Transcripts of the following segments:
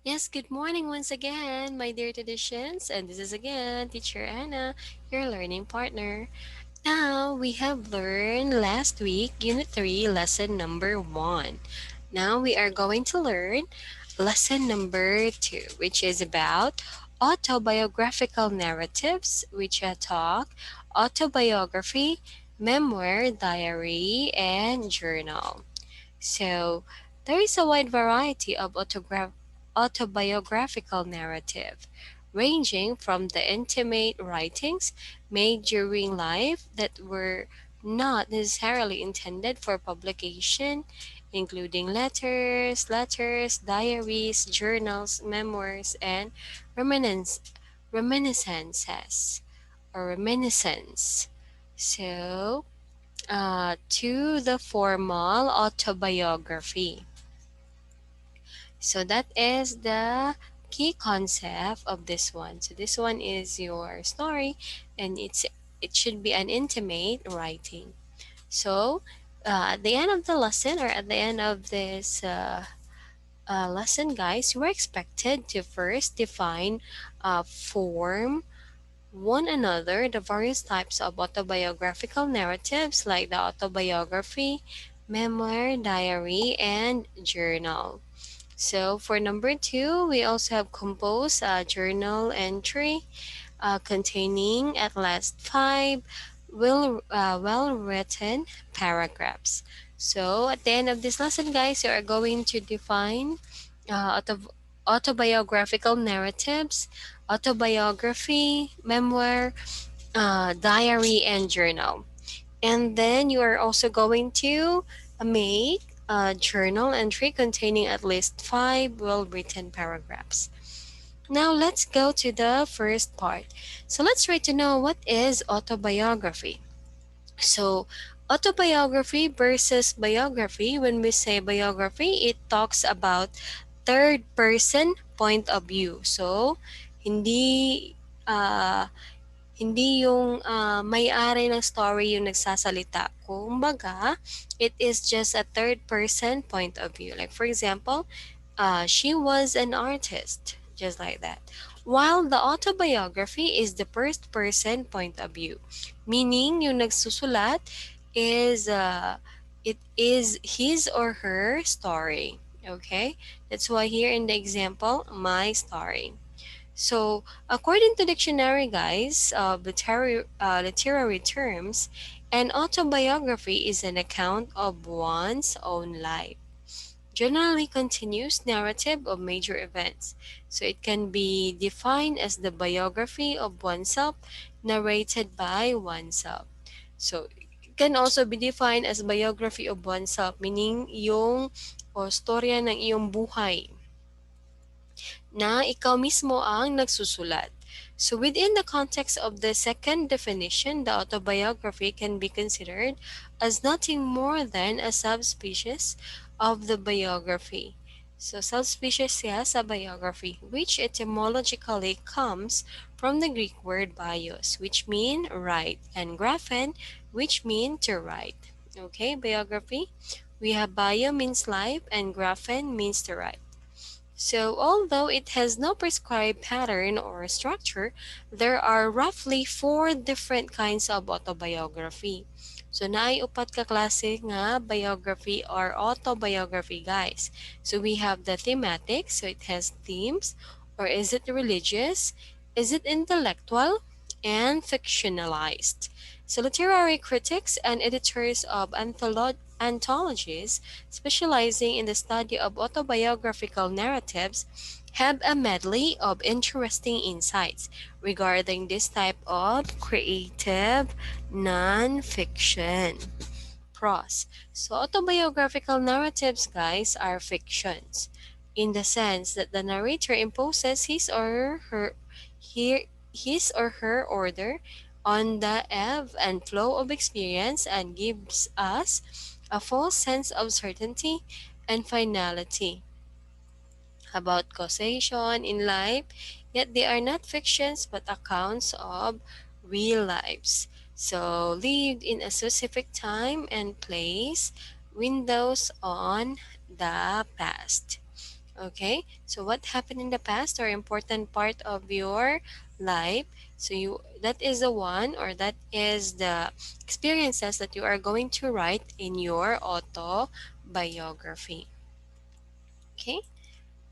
Yes, good morning once again, my dear traditions, and this is again Teacher Anna, your learning partner. Now, we have learned last week, Unit 3, Lesson number 1. Now, we are going to learn Lesson number 2, which is about autobiographical narratives, which I talk autobiography, memoir, diary, and journal. So, there is a wide variety of autobiographical narrative, ranging from the intimate writings made during life that were not necessarily intended for publication, including diaries, journals, memoirs, and reminiscence, reminiscences or reminiscence. So, to the formal autobiography. So that is the key concept of this one. So this one is your story, and it should be an intimate writing. So at the end of the lesson, or at the end of this lesson, guys, we're expected to first define, form one another the various types of autobiographical narratives like the autobiography, memoir, diary, and journal. So for number 2, we also have compose a journal entry containing at least 5 well-written paragraphs. So at the end of this lesson, guys, you are going to define autobiographical narratives, autobiography, memoir, diary, and journal. And then you are also going to make a journal entry containing at least 5 well written paragraphs. Now let's go to the first part. So let's try to know what is autobiography. So, autobiography versus biography. When we say biography, it talks about third person point of view. So, hindi uh, hindi yung may-ari ng story yung nagsasalita. Kumbaga, it is just a third person point of view. Like for example, she was an artist, just like that. While the autobiography is the first person point of view, meaning yung nagsusulat is it is his or her story. Okay, that's why here in the example, my story. So, according to dictionary, guys, of literary terms, an autobiography is an account of one's own life, generally continuous narrative of major events. So it can be defined as the biography of oneself narrated by oneself. So it can also be defined as biography of oneself, meaning yung o storya ng iyong buhay na ikaw mismo ang nagsusulat. So within the context of the second definition, the autobiography can be considered as nothing more than a subspecies of the biography. So subspecies, yes, a biography, which etymologically comes from the Greek word bios, which mean write, and graphen, which mean to write. Okay, biography. We have bio means life and graphen means to write. So, although it has no prescribed pattern or structure, there are roughly 4 different kinds of autobiography. So, naay upat ka klase nga biography or autobiography, guys. So, we have the thematic, so it has themes, or is it religious? Is it intellectual? And fictionalized. So, literary critics and editors of anthologies specializing in the study of autobiographical narratives, have a medley of interesting insights regarding this type of creative nonfiction. Prose. So, autobiographical narratives, guys, are fictions in the sense that the narrator imposes his or her order on the ebb and flow of experience and gives us a false sense of certainty and finality about causation in life, yet they are not fictions but accounts of real lives. So, lived in a specific time and place, windows on the past. Okay, so what happened in the past or important part of your life. So you that is the one or that is the experiences that you are going to write in your autobiography. Okay,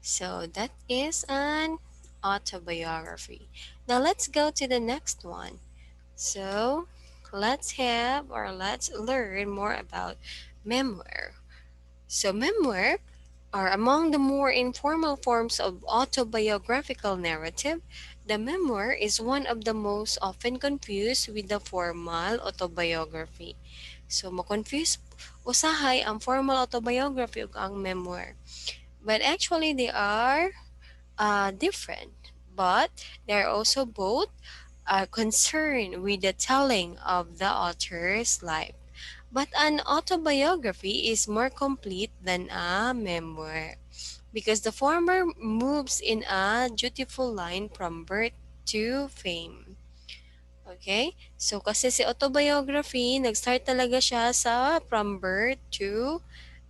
so that is an autobiography. Now let's go to the next one. So let's learn more about memoir. So memoir are among the more informal forms of autobiographical narrative. The memoir is one of the most often confused with the formal autobiography. So makonfuse usahay ang formal autobiography ug ang memoir. But actually they are different. But they are also both concerned with the telling of the author's life. But an autobiography is more complete than a memoir because the former moves in a dutiful line from birth to fame. Okay? So, kasi si autobiography, nag-start talaga siya sa from birth to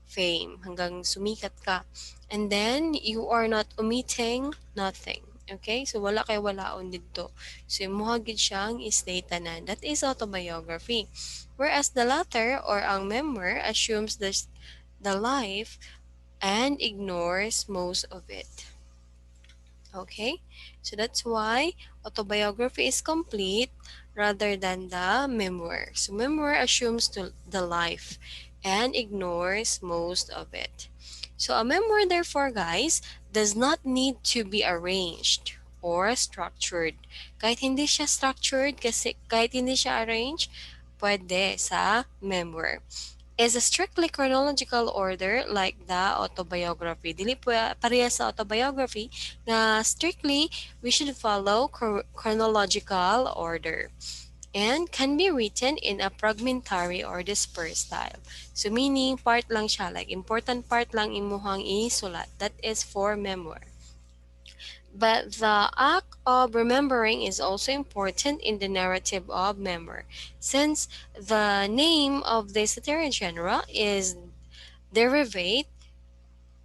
fame hanggang sumikat ka. And then, you are not omitting nothing. Okay? So, wala kay walaon dito. So, imuhagid siyang istate tanan. That is autobiography. Whereas the latter or ang memoir assumes the life and ignores most of it. Okay? So that's why autobiography is complete rather than the memoir. So memoir assumes the life and ignores most of it. So a memoir therefore guys does not need to be arranged or structured. Kahit hindi siya structured kasi kahit hindi siya arranged, pwede sa memoir is a strictly chronological order like the autobiography. Dili po pareha sa autobiography na strictly we should follow chronological order and can be written in a fragmentary or dispersed style. So meaning part lang siya, like important part lang imuhang isulat. That is for memoir. But the act of remembering is also important in the narrative of memoir, since the name of this literary genre is derived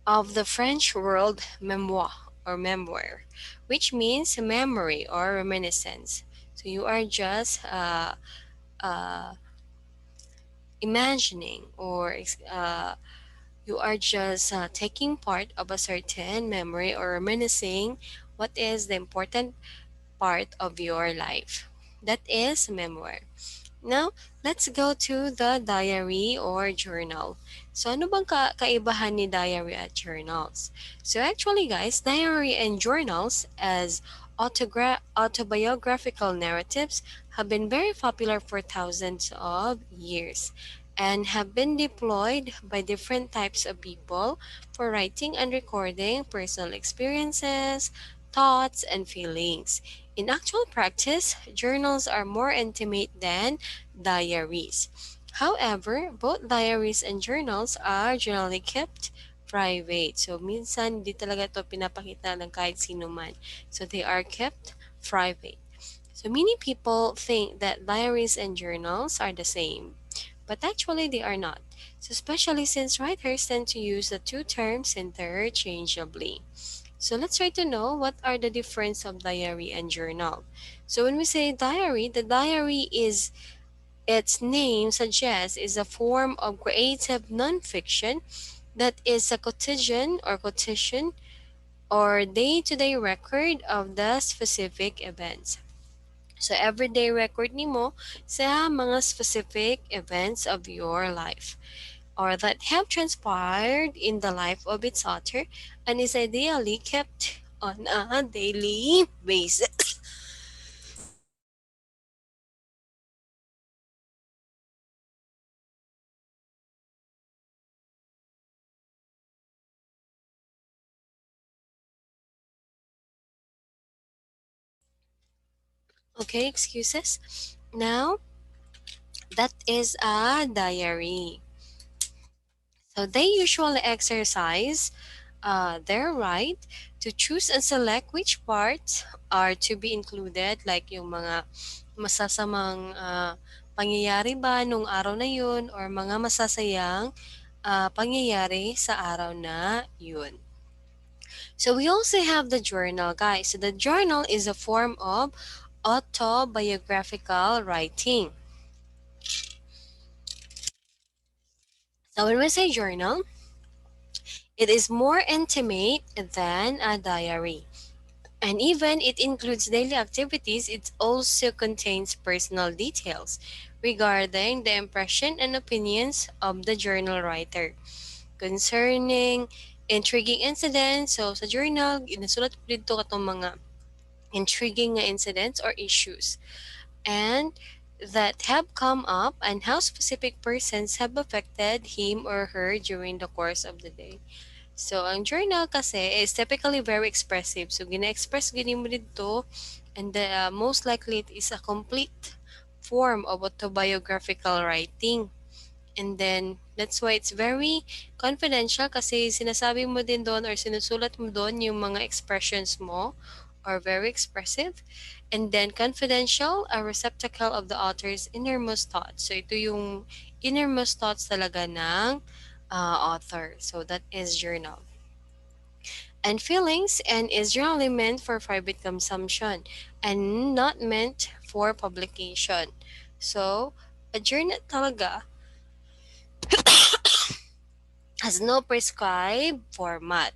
of the French word mémoire or memoir, which means memory or reminiscence. So you are just uh, imagining or you are just taking part of a certain memory or reminiscing what is the important part of your life. That is memoir. Now, let's go to the diary or journal. So, ano bang kaibahan ni diary at journals? So, actually, guys, diary and journals as autobiographical narratives have been very popular for thousands of years and have been deployed by different types of people for writing and recording personal experiences, thoughts, and feelings. In actual practice, journals are more intimate than diaries. However, both diaries and journals are generally kept private. So, minsan di talaga to pinapakita ng kahit sino man. So, they are kept private. So, many people think that diaries and journals are the same, but actually they are not. So, especially since writers tend to use the two terms interchangeably. So let's try to know what are the difference of diary and journal. So when we say diary, the diary is its name suggests is a form of creative nonfiction that is a quotidian or day-to-day record of the specific events. So everyday record nimo sa mga specific events of your life or that have transpired in the life of its author and is ideally kept on a daily basis. Okay, excuses. Now, that is a diary. So they usually exercise their right to choose and select which parts are to be included like yung mga masasamang pangyayari ba nung araw na yun or mga masasayang pangyayari sa araw na yun. So we also have the journal, guys. So the journal is a form of autobiographical writing. So when we say journal, it is more intimate than a diary. And even it includes daily activities, it also contains personal details regarding the impression and opinions of the journal writer concerning intriguing incidents. So sa journal, inasulat ko dito katong mga intriguing nga incidents or issues and that have come up and how specific persons have affected him or her during the course of the day. So, ang journal kasi is typically very expressive. So, gina-express gini mo dito and most likely it is a complete form of autobiographical writing. And then, that's why it's very confidential kasi sinasabi mo din doon or sinusulat mo doon yung mga expressions mo are very expressive. And then, confidential, a receptacle of the author's innermost thoughts. So, ito yung innermost thoughts talaga ng author. So, that is journal. And feelings and is generally meant for private consumption and not meant for publication. So, a journal talaga has no prescribed format.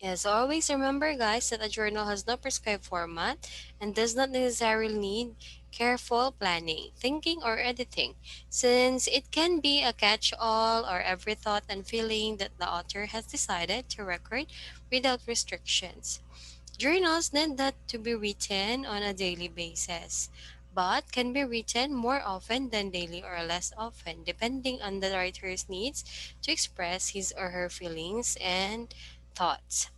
Yes, always remember, guys, that a journal has no prescribed format and does not necessarily need careful planning, thinking, or editing, since it can be a catch all or every thought and feeling that the author has decided to record without restrictions. Journals need not to be written on a daily basis, but can be written more often than daily or less often, depending on the writer's needs to express his or her feelings and thoughts.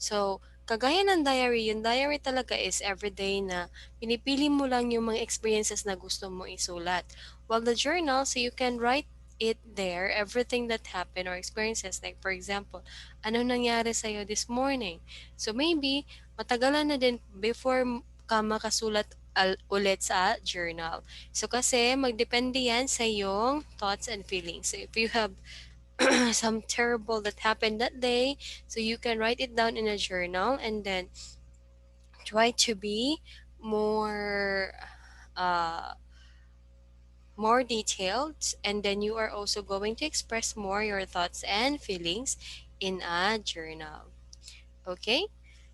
So, kagaya ng diary, yung diary talaga is everyday na pinipili mo lang yung mga experiences na gusto mo isulat. While the journal, so you can write it there, everything that happened or experiences. Like, for example, ano nangyari sa'yo this morning? So, maybe, matagalan na din before ka makasulat ulit sa journal. So, kasi magdepende yan sa yung thoughts and feelings. So, if you have some terrible that happened that day, so you can write it down in a journal and then try to be more uh more detailed, and then you are also going to express more your thoughts and feelings in a journal. Okay,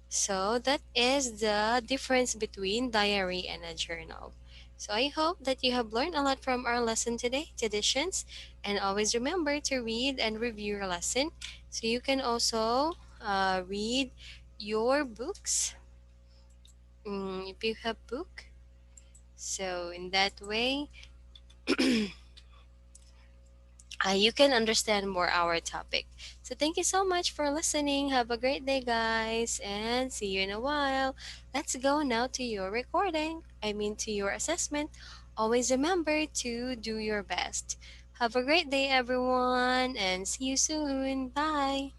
so that is the difference between diary and a journal. So I hope that you have learned a lot from our lesson today, traditions, and always remember to read and review your lesson so you can also read your books if you have book. So in that way, you can understand more our topic. So thank you so much for listening. Have a great day, guys, and see you in a while. Let's go now to your recording. I mean, to your assessment. Always remember to do your best. Have a great day, everyone, and see you soon. Bye.